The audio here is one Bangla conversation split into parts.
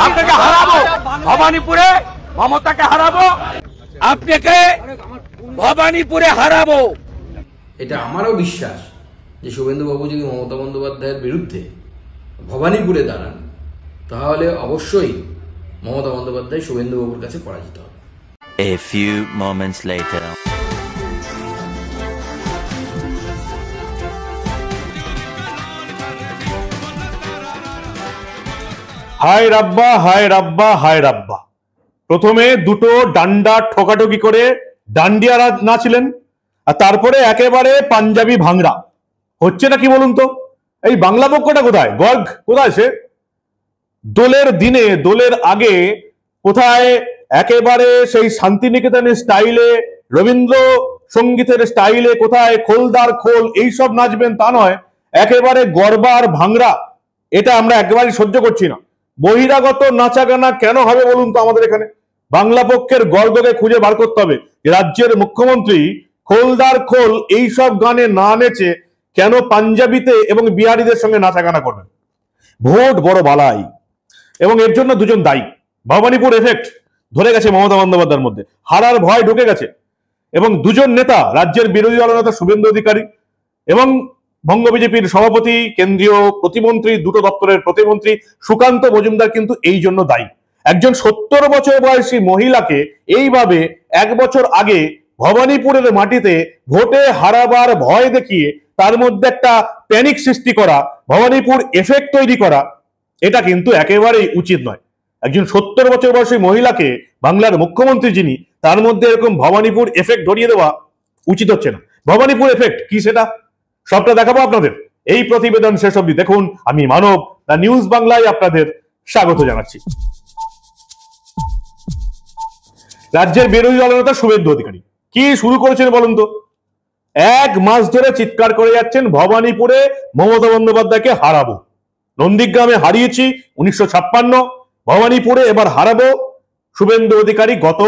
আপনাকে হারাবো ভবানীপুরে, মমতাকে হারাবো, আপনাকে ভবানীপুরে হারাবো। এটা আমারও বিশ্বাস যে শুভেন্দুবাবু যদি মমতা বন্দ্যোপাধ্যায়ের বিরুদ্ধে ভবানীপুরে দাঁড়ান তাহলে অবশ্যই মমতা বন্দ্যোপাধ্যায় শুভেন্দুবাবুর কাছে পরাজিত হবে। A few moments later. হায় রাব্বা, হায় রাব্বা, হায় রাব্বা। প্রথমে দুটো ডান্ডা ঠোকাঠকি করে ডান্ডিয়া নাচলেন, আর তারপরে একেবারে পাঞ্জাবি ভাংড়া হচ্ছে না কি বলুন তো? এই বাংলা পক্ষটা কোথায়? গর্গ কোথায় সে? দোলের দিনে, দোলের আগে কোথায় একেবারে সেই শান্তিনিকেতনের স্টাইলে, রবীন্দ্র সঙ্গীতের স্টাইলে কোথায় খোলদার খোল এইসব নাচবেন তা নয়, একেবারে গরবা আর ভাংড়া। এটা আমরা একেবারেই সহ্য করছি না। বহিরাগত নাচা গানা কেন হবে বলুন তো আমাদের এখানে? বাংলা পক্ষের গর্গকে খুঁজে বার করতে হবে। রাজ্যের মুখ্যমন্ত্রী খোলদার খোল এইসব গানে না নেচে কেন পাঞ্জাবিতে এবং বিহারিদের সঙ্গে নাচা গানা করবেন? ভোট বড় বালাই, এবং এর জন্য দুজন দায়ী। ভবানীপুর এফেক্ট ধরে গেছে মমতা বন্দ্যোপাধ্যায়ের মধ্যে, হারার ভয় ঢুকে গেছে, এবং দুজন নেতা, রাজ্যের বিরোধী দলনেতা শুভেন্দু অধিকারী এবং বঙ্গ বিজেপির সভাপতি, কেন্দ্রীয় প্রতিমন্ত্রী, দুটো দপ্তরের প্রতিমন্ত্রী সুকান্ত মজুমদার কিন্তু এই জন্য দায়ী। একজন 70 বছর বয়সী মহিলাকে এইভাবে 1 বছর আগে ভবানীপুরের মাটিতে ভোটে হারাবার ভয় দেখিয়ে তার মধ্যে একটা প্যানিক সৃষ্টি করা, ভবানীপুর এফেক্ট তৈরি করা, এটা কিন্তু একেবারেই উচিত নয়। একজন 70 বছর বয়সী মহিলাকে, বাংলার মুখ্যমন্ত্রী যিনি, তার মধ্যে এরকম ভবানীপুর এফেক্ট ধরিয়ে দেওয়া উচিত হচ্ছে না। ভবানীপুর এফেক্ট কি সেটা সবটা দেখাবো আপনাদের। এই প্রতিবেদন শেষ অবধি দেখুন। আমি মানব, দ্য নিউজ বাংলায় আপনাদের স্বাগত জানাচ্ছি। রাজ্যের বিরোধী দলনেতা শুভেন্দু অধিকারী কি শুরু করেছেন বলুন তো? 1 মাস ধরে চিৎকার করে যাচ্ছেন ভবানীপুরে মমতা বন্দ্যোপাধ্যায়কে হারাবো। নন্দীগ্রামে হারিয়েছি 1956, ভবানীপুরে এবার হারাবো। শুভেন্দু অধিকারী গত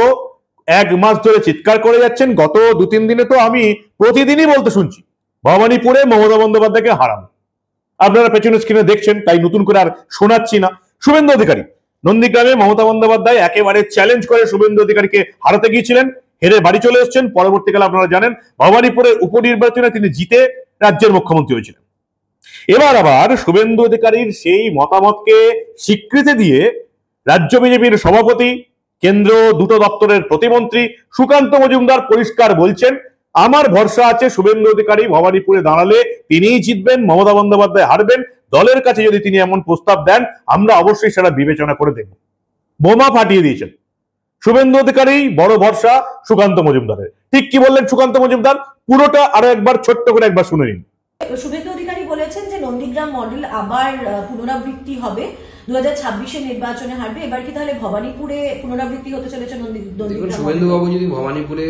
1 মাস ধরে চিৎকার করে যাচ্ছেন। গত 2-3 দিনে তো আমি প্রতিদিনই বলতে শুনছি ভবানীপুরে মমতা বন্দ্যোপাধ্যায়কে হারাবো। আপনারা পেছনের স্ক্রিনে দেখছেন, তাই নতুন করে আর শোনাচ্ছি না। শুভেন্দু অধিকারী নন্দীগ্রামে মমতা বন্দ্যোপাধ্যায় একেবারে চ্যালেঞ্জ করে শুভেন্দু অধিকারীকে হারাতে গিয়েছিলেন, হেরে বাড়ি চলে এসেছেন। পরবর্তীকালে আপনারা জানেন ভবানীপুরের উপনির্বাচনে তিনি জিতে রাজ্যের মুখ্যমন্ত্রী হয়েছিলেন। এবার আবার শুভেন্দু অধিকারীর সেই মতামতকে স্বীকৃতি দিয়ে রাজ্য বিজেপির সভাপতি, কেন্দ্র দুটো দপ্তরের প্রতিমন্ত্রী সুকান্ত মজুমদার পরিষ্কার বলছেন, আমার ভরসা আছে শুভেন্দু অধিকারী ভবানীপুরে দাঁড়ালে তিনিই জিতবেন, মমতা বন্দ্যোপাধ্যায় হারবেন। দলের কাছে যদি তিনি এমন প্রস্তাব দেন আমরা অবশ্যই সেটা বিবেচনা করে দেখব। বোমা ফাটিয়ে দিয়েছেন শুভেন্দু অধিকারী, বড় ভরসা সুকান্ত মজুমদারের। ঠিক কি বললেন সুকান্ত মজুমদার, পুরোটা আরো একবার ছোট্ট করে একবার শুনে নিন। শুভেন্দু অধিকারী বলেছেন যে নন্দীগ্রাম মডেল আবার পুনরাবৃত্তি হবে, 2026-এর নির্বাচনে হারবে। এবার কি তাহলে ভবানীপুরে পুনরাবৃত্তি হতে চলেছে নন্দীগ্রাম? শুভেন্দু বাবু যদি ভবানীপুরে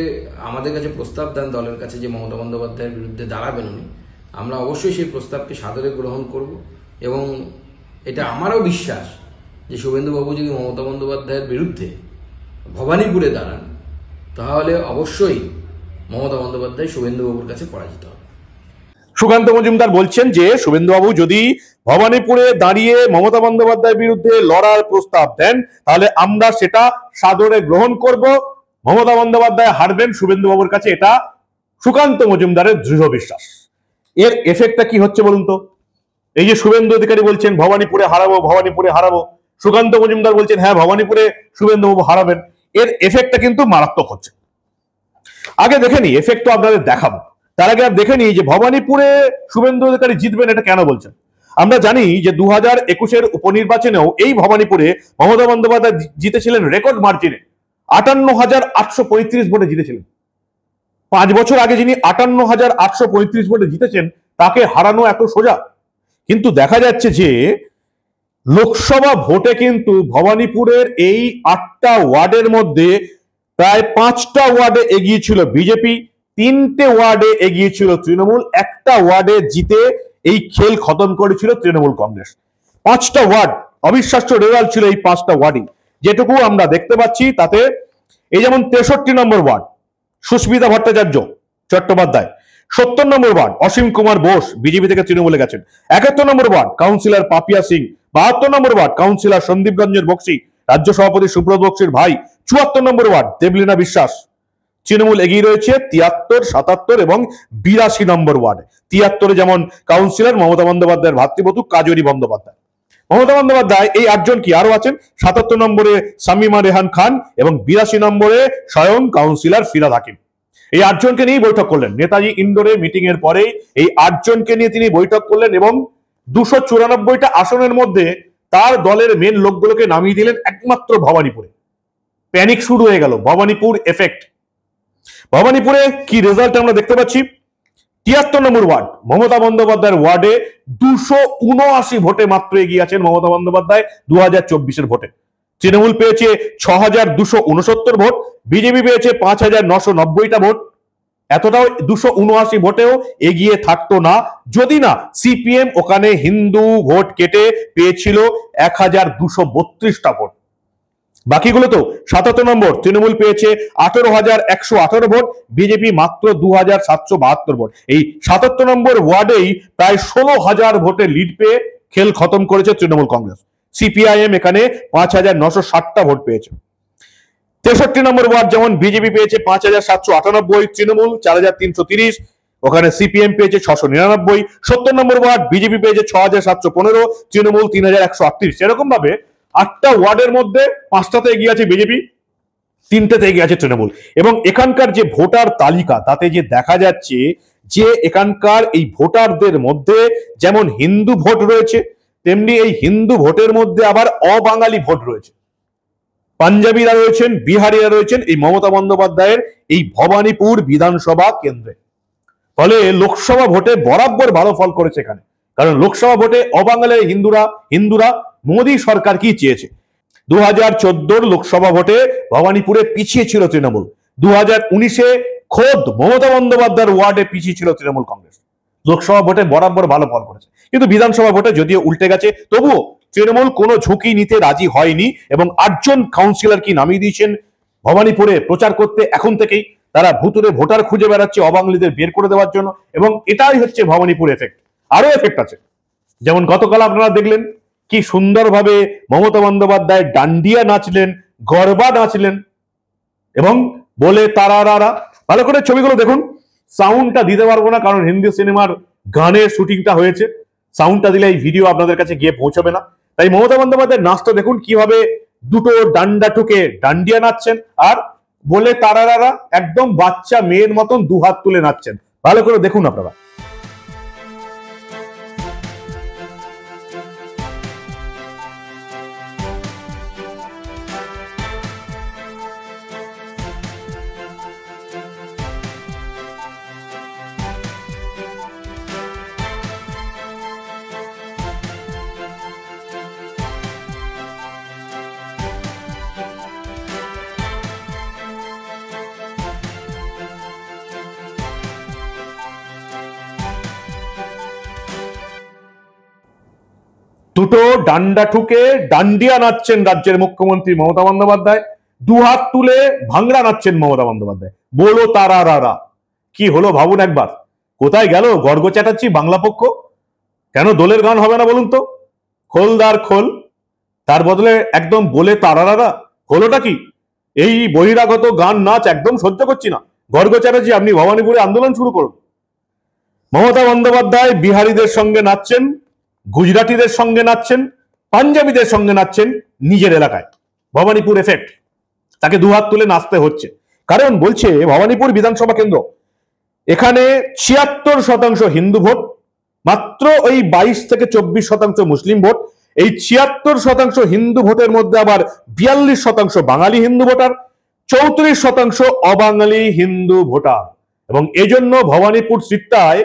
আমাদের কাছে প্রস্তাব দেন দলের কাছে যে মমতা বন্দ্যোপাধ্যায়ের বিরুদ্ধে দাঁড়াবেন উনি, আমরা অবশ্যই সেই প্রস্তাবকে সাদরে গ্রহণ করব। এবং এটা আমারও বিশ্বাস যে শুভেন্দু বাবু যদি মমতা বন্দ্যোপাধ্যায়ের বিরুদ্ধে ভবানীপুরে দাঁড়ান তাহলে অবশ্যই মমতা বন্দ্যোপাধ্যায় শুভেন্দুবাবুর কাছে পরাজিত হবে। সুকান্ত মজুমদার বলছেন যে শুভেন্দুবাবু যদি ভবানীপুরে দাঁড়িয়ে মমতা বন্দ্যোপাধ্যায়ের বিরুদ্ধে লড়ার প্রস্তাব দেন তাহলে আমরা সেটা সাদরে গ্রহণ করব। মমতা বন্দ্যোপাধ্যায় হারবেন শুভেন্দুবাবুর কাছে, এটা সুকান্ত মজুমদারের দৃঢ় বিশ্বাস। এর এফেক্টটা কি হচ্ছে বলুন তো? এই যে শুভেন্দু অধিকারী বলছেন ভবানীপুরে হারাবো, ভবানীপুরে হারাবো, সুকান্ত মজুমদার বলছেন হ্যাঁ ভবানীপুরে শুভেন্দুবাবু হারাবেন, এর এফেক্টটা কিন্তু মারাত্মক হচ্ছে। আগে দেখে নি, এফেক্ট তো আপনাদের দেখাবো। তার আগে দেখে নি যে ভবানীপুরে শুভেন্দু অধিকারী জিতবেন এটা কেন বলছেন। আমরা জানি যে 2021-এর উপনির্বাচনেও এই ভবানীপুরে মমতা বন্দ্যোপাধ্যায় জিতেছিলেন রেকর্ড মার্জিনে, 58,835 ভোটে জিতেছিলেন। 5 বছর আগে যিনি 58,835 ভোটে জিতেছেন তাকে হারানো এত সোজা? কিন্তু দেখা যাচ্ছে যে লোকসভা ভোটে কিন্তু ভবানীপুরের এই 8টা ওয়ার্ডের মধ্যে প্রায় 5টা ওয়ার্ডে এগিয়ে ছিল বিজেপি, 3টে ওয়ার্ডে এগিয়ে ছিল তৃণমূল, একটা ওয়ার্ডে জিতে এই খেল খতম করেছিল তৃণমূল কংগ্রেস। 5টা ওয়ার্ড, অবিশ্বাস্য রেজাল্ট ছিল এই 5টা ওয়ার্ডই। যেটুকু আমরা দেখতে পাচ্ছি তাতে এই যেমন 63 নম্বর ওয়ার্ড সুস্মিতা ভট্টাচার্য চট্টোপাধ্যায়, 70 নম্বর ওয়ার্ড অসীম কুমার বোস বিজেপি থেকে তৃণমূলে গেছেন, 71 নম্বর ওয়ার্ড কাউন্সিলর পাপিয়া সিং 72 নম্বর ওয়ার্ড কাউন্সিলর সন্দীপগঞ্জের বক্সি, রাজ্য সভাপতি সুব্রত বক্সির ভাই। 74 নম্বর ওয়ার্ড দেবলীনা বিশ্বাস। তৃণমূল এগিয়ে রয়েছে 73, 77 এবং 82 নম্বর ওয়ার্ড। 73-এ যেমন কাউন্সিলর মমতা বন্দ্যোপাধ্যায়ের ভাতৃবধূ কাজরি বন্দ্যোপাধ্যায়। মমতা বন্দ্যোপাধ্যায় এই 8 জন কি আরো আছেন, 77 নম্বরে শামিমা রেহান খান এবং 82 নম্বরে স্বয়ং কাউন্সিলর ফিরাদ হাকিম। এই 8 জনকে নিয়ে বৈঠক করলেন নেতাজি ইন্ডোরে। মিটিং এর পরেই এই 8 জনকে নিয়ে তিনি বৈঠক করলেন এবং 294টা আসনের মধ্যে তার দলের মেন লোকগুলোকে নামিয়ে দিলেন একমাত্র ভবানীপুরে। প্যানিক শুরু হয়ে গেল, ভবানীপুর এফেক্ট। ভবানীপুরে কি রেজাল্ট আমরা দেখতে পাচ্ছি, 73 নম্বর ওয়ার্ড মমতা বন্দ্যোপাধ্যায়ের ওয়ার্ডে 279 ভোটে মাত্র এগিয়ে আছেন মমতা বন্দ্যোপাধ্যায় 2024-এর ভোটে। তৃণমূল পেয়েছে 6269 ভোট, বিজেপি পেয়েছে 5990টা ভোট। এতটাও 279 ভোটেও এগিয়ে থাকতো না যদি না সিপিএম ওখানে হিন্দু ভোট কেটে পেয়েছিল 1232টা ভোট। বাকিগুলো তো 77 নম্বর তৃণমূল পেয়েছে 18,118 ভোট, বিজেপি মাত্র 2,772 ভোট। এই 77 নম্বর ওয়ার্ডেই প্রায় 16,000 ভোটে লিড পেয়ে খেল খতম করেছে তৃণমূল কংগ্রেস। সিপিআইএম এখানে 5,960টা ভোট পেয়েছে। 63 নম্বর ওয়ার্ড যেমন বিজেপি পেয়েছে 5,798, তৃণমূল 4,330, ওখানে সিপিএম পেয়েছে 699। 70 নম্বর ওয়ার্ড বিজেপি পেয়েছে 6,715, তৃণমূল 3,138। এরকম ভাবে 8টা ওয়ার্ডের মধ্যে 5টাতে এগিয়ে আছে বিজেপি, 3টেতে এগিয়ে আছে তৃণমূল। এবং এখানকার যে ভোটার তালিকা তাতে যে দেখা যাচ্ছে যে এখানকার এই ভোটারদের মধ্যে যেমন হিন্দু ভোট রয়েছে, তেমনি এই হিন্দু ভোটের মধ্যে আবার অবাঙালি ভোট রয়েছে। পাঞ্জাবিরা রয়েছেন, বিহারিরা রয়েছেন এই মমতা বন্দ্যোপাধ্যায়ের এই ভবানীপুর বিধানসভা কেন্দ্রে। ফলে লোকসভা ভোটে বরাবর ভালো ফল করেছে এখানে, কারণ লোকসভা ভোটে অবাঙালি হিন্দুরা মোদী সরকার কি চেয়েছে। 2014 লোকসভা ভোটে ভবানীপুরে পিছিয়ে ছিল তৃণমূল, 2019-এ খোদ মমতা বন্দ্যোপাধ্যায়ের ওয়ার্ডে পিছিয়ে ছিল তৃণমূল কংগ্রেস। লোকসভা ভোটে বরাবর ভালো ফল করেছে, কিন্তু বিধানসভা ভোটে যদিও উল্টে গেছে, তবুও তৃণমূল কোনো ঝুঁকি নিতে রাজি হয়নি এবং 8 জন কাউন্সিলর কি নামিয়ে দিয়েছেন ভবানীপুরে প্রচার করতে। এখন থেকেই তারা ভুতুরে ভোটার খুঁজে বেড়াচ্ছে অবাঙালিদের বের করে দেওয়ার জন্য, এবং এটাই হচ্ছে ভবানীপুর এফেক্ট। আরো এফেক্ট আছে, যেমন গতকাল আপনারা দেখলেন কি সুন্দরভাবে মমতা বন্দ্যোপাধ্যায় ডান্ডিয়া নাচলেন, গরবা নাচলেন এবং বলে তারারা। ভালো করে ছবিগুলো দেখুন, সাউন্ডটা দিতে পারবো না কারণ হিন্দি সিনেমার গানের শুটিংটা হয়েছে, সাউন্ডটা দিলে এই ভিডিও আপনাদের কাছে গিয়ে পৌঁছবে না। তাই মমতা বন্দ্যোপাধ্যায়ের নাচটা দেখুন কিভাবে দুটো ডান্ডা ঠুকে ডান্ডিয়া নাচছেন আর বলে তারারা একদম বাচ্চা মেয়ের মতন দুহাত তুলে নাচছেন। ভালো করে দেখুন আপনারা। দুটো ডান্ডা ঠুকে ডান্ডিয়া নাচছেন রাজ্যের মুখ্যমন্ত্রী মমতা বন্দ্যোপাধ্যায়, দুহাত তুলে ভাংড়া নাচছেন মমতা বন্দ্যোপাধ্যায়। বলো তারারা, কি হলো ভাবুন একবার। কোথায় গেল গর্গ চ্যাটার্জি বাংলা পক্ষ? কেন দোলের গান হবে না বলুন তো? খোলদার খোল, তার বদলে একদম বলে তারারা। হলোটা কি? এই বহিরাগত গান নাচ একদম সহ্য করছি না। গর্গ চ্যাটার্জি আপনি ভবানীপুরে আন্দোলন শুরু করুন। মমতা বন্দ্যোপাধ্যায় বিহারীদের সঙ্গে নাচছেন, গুজরাটিদের সঙ্গে নাচছেন, পাঞ্জাবিদের সঙ্গে নাচছেন নিজের এলাকায়। ভবানীপুর এফেক্ট, তাকে দুহাত তুলে নাচতে হচ্ছে। কারণ বলছে ভবানীপুর বিধানসভা কেন্দ্র, এখানে 76% হিন্দু ভোট, মাত্র ওই 22 থেকে 24% মুসলিম ভোট। এই 76% হিন্দু ভোটের মধ্যে আবার 42% বাঙালি হিন্দু ভোটার, 34% অবাঙালি হিন্দু ভোটার। এবং এজন্য ভবানীপুর সিটটায়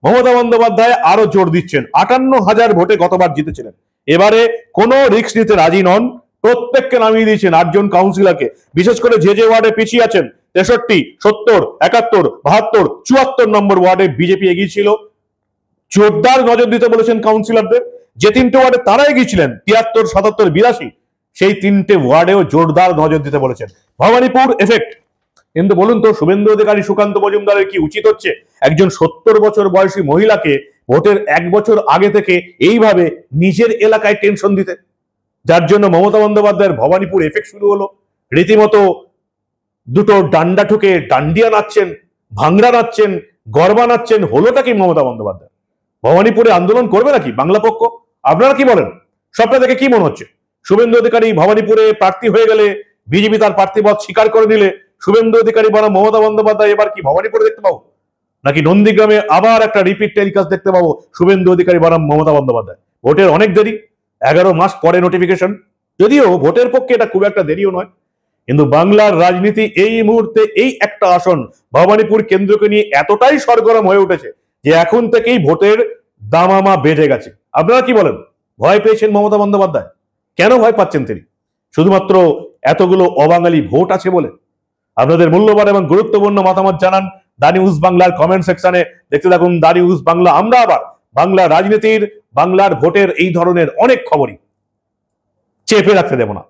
মমতা বন্দ্যোপাধ্যায় আরো জোর দিচ্ছেন। 58,000 ভোটে গতবার জিতেছিলেন, এবারে কোনো রিস্ক নিতে রাজি নন। প্রত্যেককে নামিয়ে দিয়েছেন 8 জন কাউন্সিলরকে, বিশেষ করে যে ওয়ার্ডে পিছিয়ে আছেন 63, 70, 71, 72, 74 নম্বর ওয়ার্ডে বিজেপি এগিয়ে ছিল। জোরদার নজর দিতে বলেছেন কাউন্সিলরদের। যে 3টে ওয়ার্ডে তারা এগিয়েছিলেন 73, 77, 82, সেই 3টে ওয়ার্ডেও জোরদার নজর দিতে বলেছেন। ভবানীপুর এফেক্ট, কিন্তু বলুন তো, শুভেন্দু অধিকারী সুকান্ত মজুমদারের কি উচিত হচ্ছে একজন 70 বছর বয়সী মহিলাকে ভোটের 1 বছর আগে থেকে এইভাবে নিজের এলাকায় টেনশন দিতে, যার জন্য মমতা বন্দ্যোপাধ্যায়ের ভবানীপুর এফেক্ট শুরু হলো। রীতিমতো দুটো ডান্ডা ঠুকে ডান্ডিয়া নাচছেন, ভাংড়া নাচছেন, গরবা নাচছেন। হলোটা কি মমতা বন্দ্যোপাধ্যায়? ভবানীপুরে আন্দোলন করবে নাকি বাংলা পক্ষ? আপনারা কি বলেন? সবটা দেখে কি মনে হচ্ছে? শুভেন্দু অধিকারী ভবানীপুরে প্রার্থী হয়ে গেলে, বিজেপি তার প্রার্থীপদ স্বীকার করে নিলে শুভেন্দু অধিকারী বনাম মমতা বন্দ্যোপাধ্যায় এবার কি ভবানীপুরে দেখতে পাবো, নাকি নন্দীগ্রামে আবার একটা রিপিট টেলিকাস্ট দেখতে পাবো শুভেন্দু অধিকারী বনাম মমতা বন্দ্যোপাধ্যায়? ভোটের অনেক দেরি, 11 মাস পরে নোটিফিকেশন। যদিও ভোটের পক্ষে এটা খুব একটা দেরিও নয়, কিন্তু বাংলার রাজনীতি এই মুহূর্তে এই একটা আসন ভবানীপুর কেন্দ্রকে নিয়ে এতটাই সরগরম হয়ে উঠেছে যে এখন থেকেই ভোটের দামামা বেজে গেছে। আপনারা কি বলেন? ভয় পেয়েছেন মমতা বন্দ্যোপাধ্যায়? কেন ভয় পাচ্ছেন তিনি? শুধুমাত্র এতগুলো অবাঙালি ভোট আছে বলে? আপনাদের মূল্যবান এবং গুরুত্বপূর্ণ মতামত জানান দা নিউজ বাংলার কমেন্ট সেকশনে। দেখতে থাকুন দা নিউজ বাংলা। আমরা আবার বাংলা রাজনীতির, বাংলার ভোটের এই ধরনের অনেক খবরই চেপে রাখতে দেব না।